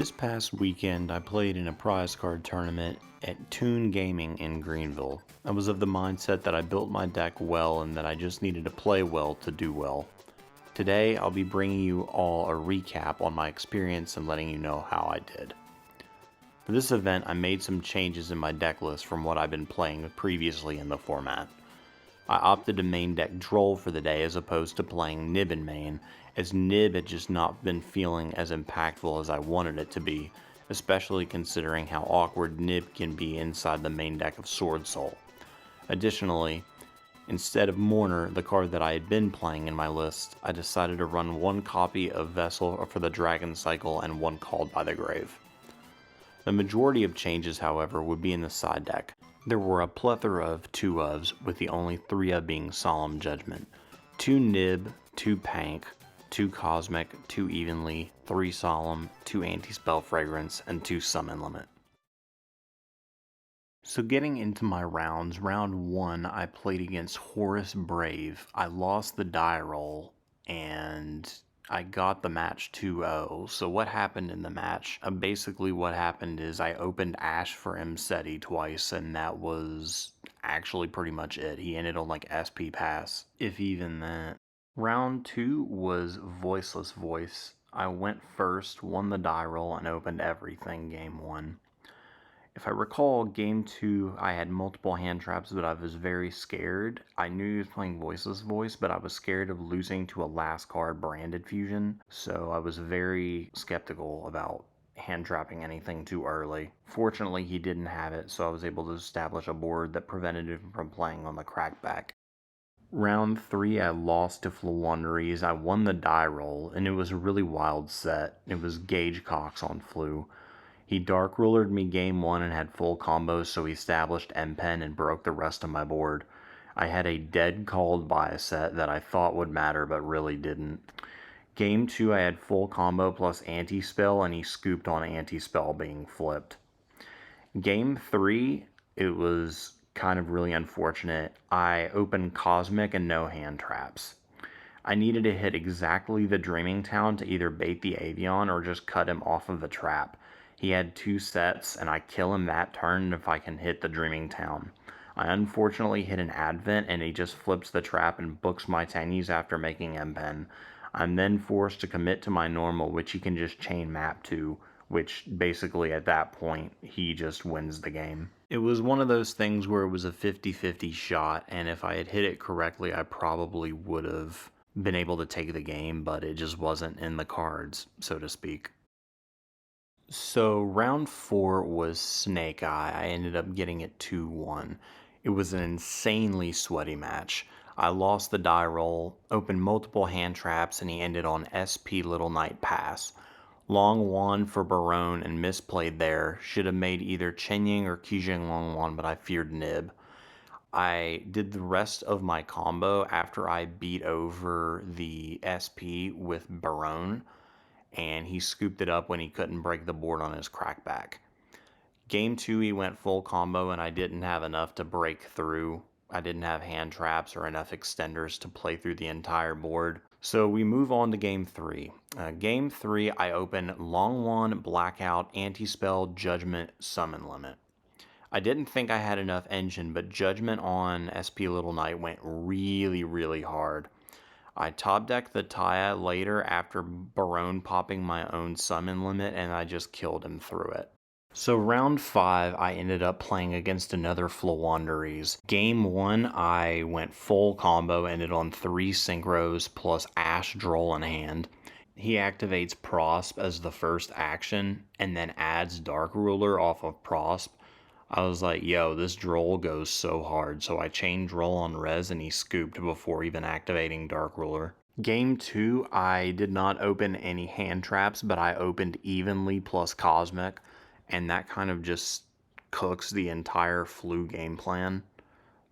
This past weekend, I played in a prize card tournament at Toon Gaming in Greenville. I was of the mindset that I built my deck well and that I just needed to play well to do well. Today, I'll be bringing you all a recap on my experience and letting you know how I did. For this event, I made some changes in my deck list from what I've been playing previously in the format. I opted to main deck Droll for the day as opposed to playing Nib in main, as Nib had just not been feeling as impactful as I wanted it to be, especially considering how awkward Nib can be inside the main deck of Swordsoul. Additionally, instead of Mourner, the card that I had been playing in my list, I decided to run one copy of Vessel for the Dragon Cycle and one Called by the Grave. The majority of changes, however, would be in the side deck. There were a plethora of 2-ofs, with the only 3-of being Solemn Judgment, 2 Nib, 2 Pank, 2 Cosmic, 2 Evenly, 3 Solemn, 2 Anti-Spell Fragrance, and 2 Summon Limit. So getting into my rounds, round 1 I played against Horus Brave. I lost the die roll, and I got the match 2-0. So what happened in the match? Basically what happened is I opened Ash for Mseti twice, and that was actually pretty much it. He ended on like SP pass, if even that. Round 2 was Voiceless Voice. I went first, won the die roll, and opened everything game 1. If I recall, game 2, I had multiple hand traps, but I was very scared. I knew he was playing Voiceless Voice, but I was scared of losing to a last card Branded Fusion, so I was very skeptical about hand trapping anything too early. Fortunately, he didn't have it, so I was able to establish a board that prevented him from playing on the crackback. Round 3, I lost to Floowandereeze. I won the die roll, and it was a really wild set. It was Gauge Cox on Flu. He Dark Rulered me game 1 and had full combos, so he established M-Pen and broke the rest of my board. I had a dead Called by a set that I thought would matter, but really didn't. Game 2, I had full combo plus Anti-Spell, and he scooped on Anti-Spell being flipped. Game 3, it was kind of really unfortunate. I opened Cosmic and no hand traps. I needed to hit exactly the Dreaming Town to either bait the Avion or just cut him off of the trap. He had 2 sets, and I kill him that turn if I can hit the Dreaming Town. I unfortunately hit an Advent, and he just flips the trap and books my Tennies after making M-Pen. I'm then forced to commit to my normal, which he can just chain map to, which basically at that point, he just wins the game. It was one of those things where it was a 50-50 shot, and if I had hit it correctly, I probably would have been able to take the game, but it just wasn't in the cards, so to speak. So round 4 was Snake Eye. I ended up getting it 2-1. It was an insanely sweaty match. I lost the die roll, opened multiple hand traps, and he ended on SP Little Knight Pass. Long Wan for Barone and misplayed there. Should have made either Chenying or Kijing Long Wan, but I feared Nib. I did the rest of my combo after I beat over the SP with Barone, and he scooped it up when he couldn't break the board on his crackback. Game 2, he went full combo, and I didn't have enough to break through. I didn't have hand traps or enough extenders to play through the entire board. So we move on to Game 3. Game 3, I open Long Wan, Blackout, Anti-Spell, Judgment, Summon Limit. I didn't think I had enough engine, but Judgment on SP Little Knight went really, really hard. I top decked the Taya later after Barone popping my own Summon Limit, and I just killed him through it. So round 5, I ended up playing against another Floowandereeze. Game 1, I went full combo, ended on 3 Synchros plus Ash Droll in hand. He activates Prosp as the first action, and then adds Dark Ruler off of Prosp. I was like, yo, this Droll goes so hard, so I chained Droll on res, and he scooped before even activating Dark Ruler. Game 2, I did not open any hand traps, but I opened Evenly plus Cosmic, and that kind of just cooks the entire Flu game plan.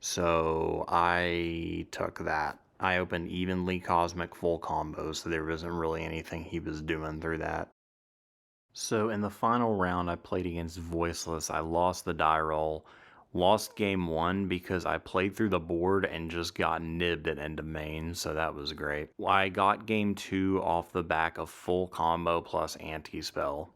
So I took that. I opened Evenly Cosmic full combo, so there wasn't really anything he was doing through that. So in the final round, I played against Voiceless. I lost the die roll. Lost game 1 because I played through the board and just got nibbed at end of main, so that was great. I got game 2 off the back of full combo plus anti-spell.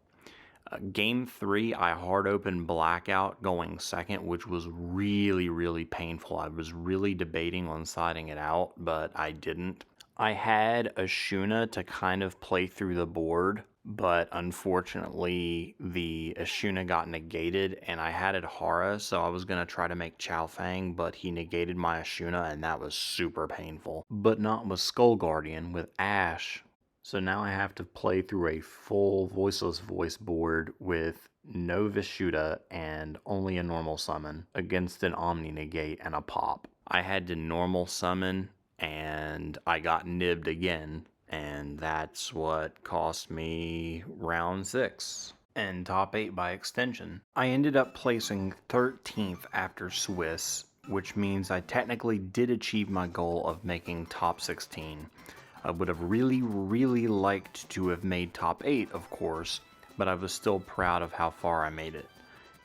Game 3, I hard opened Blackout going second, which was really, really painful. I was really debating on siding it out, but I didn't. I had Ashuna to kind of play through the board, but unfortunately the Ashuna got negated and I had Adhara, so I was going to try to make Chao Fang, but he negated my Ashuna and that was super painful. But not with Skull Guardian, with Ash. So now I have to play through a full Voiceless Voice board with no Vishuda and only a normal summon against an Omni Negate and a pop. I had to normal summon and I got nibbed again, and that's what cost me round 6 and top 8 by extension. I ended up placing 13th after Swiss, which means I technically did achieve my goal of making top 16. I would have really, really liked to have made top 8, of course, but I was still proud of how far I made it.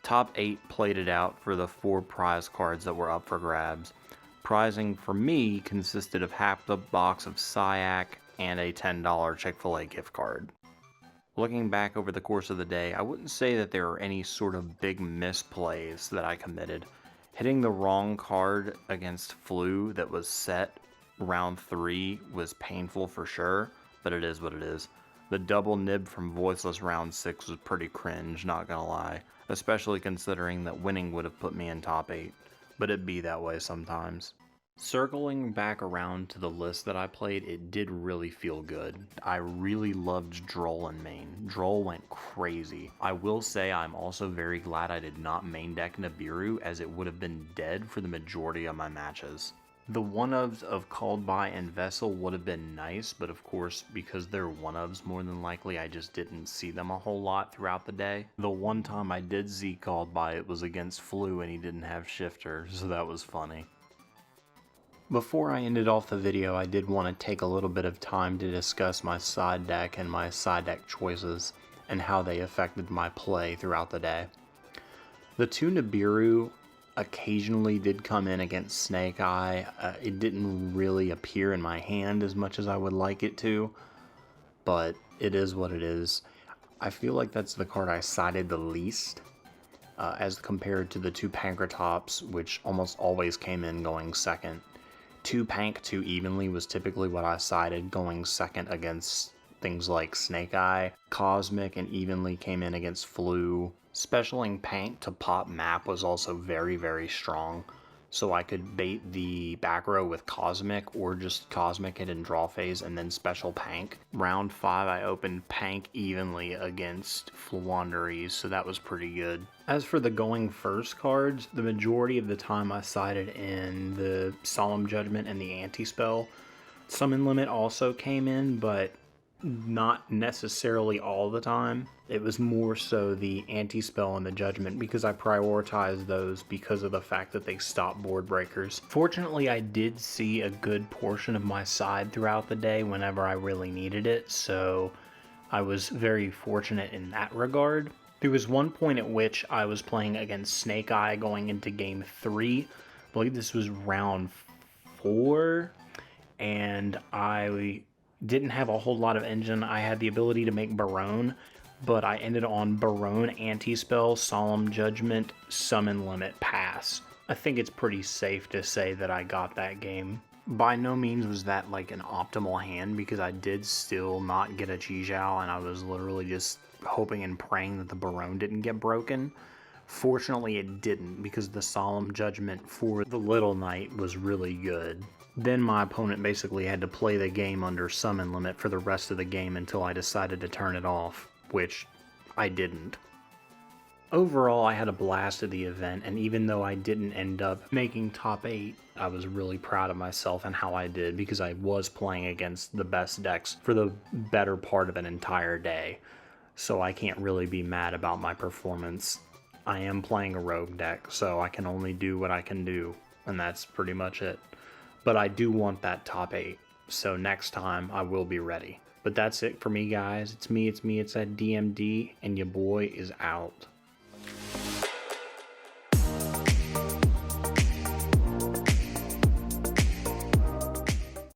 Top 8 played it out for the 4 prize cards that were up for grabs. Prizing for me consisted of half the box of Syac and a $10 Chick-fil-A gift card. Looking back over the course of the day, I wouldn't say that there are any sort of big misplays that I committed. Hitting the wrong card against Flu that was set round 3 was painful for sure, but it is what it is. The double nib from Voiceless round 6 was pretty cringe, not gonna lie, especially considering that winning would have put me in top 8. But it be that way sometimes. Circling back around to the list that I played, it did really feel good. I really loved Droll in main. Droll went crazy. I will say I'm also very glad I did not main deck Nibiru, as it would have been dead for the majority of my matches. The one-ofs of Called By and Vessel would have been nice, but of course, because they're one-ofs, more than likely I just didn't see them a whole lot throughout the day. The one time I did see Called By, it was against Flu and he didn't have Shifter, so that was funny. Before I ended off the video, I did want to take a little bit of time to discuss my side deck and my side deck choices, and how they affected my play throughout the day. The 2 Nibiru occasionally did come in against Snake Eye. It didn't really appear in my hand as much as I would like it to, but it is what it is. I feel like that's the card I sided the least, as compared to the 2 Pankratops, which almost always came in going second. 2 Pank 2 evenly was typically what I sided going second against things like Snake Eye. Cosmic and evenly came in against Flu. Specialing Pank to pop map was also very, very strong, so I could bait the back row with Cosmic, or just Cosmic it in draw phase and then special Pank. Round 5 I opened Pank evenly against Fluanderies, so that was pretty good. As for the going first cards, the majority of the time I sided in the Solemn Judgment and the Anti-Spell. Summon Limit also came in, but not necessarily all the time. It was more so the Anti-Spell and the Judgment, because I prioritized those because of the fact that they stop board breakers. Fortunately, I did see a good portion of my side throughout the day whenever I really needed it, so I was very fortunate in that regard. There was one point at which I was playing against Snake Eye going into game 3. I believe this was round 4, and I didn't have a whole lot of engine. I had the ability to make Barone, but I ended on Barone, Anti-Spell, Solemn Judgment, Summon Limit, Pass. I think it's pretty safe to say that I got that game. By no means was that like an optimal hand, because I did still not get a Chi-Jiao, and I was literally just hoping and praying that the Barone didn't get broken. Fortunately, it didn't, because the Solemn Judgment for the Little Knight was really good. Then my opponent basically had to play the game under Summon Limit for the rest of the game until I decided to turn it off, which I didn't. Overall, I had a blast at the event, and even though I didn't end up making top 8, I was really proud of myself and how I did, because I was playing against the best decks for the better part of an entire day. So I can't really be mad about my performance. I am playing a rogue deck, so I can only do what I can do, and that's pretty much it. But I do want that top 8, so next time I will be ready. But that's it for me, guys. It's me, it's that DMD, and your boy is out.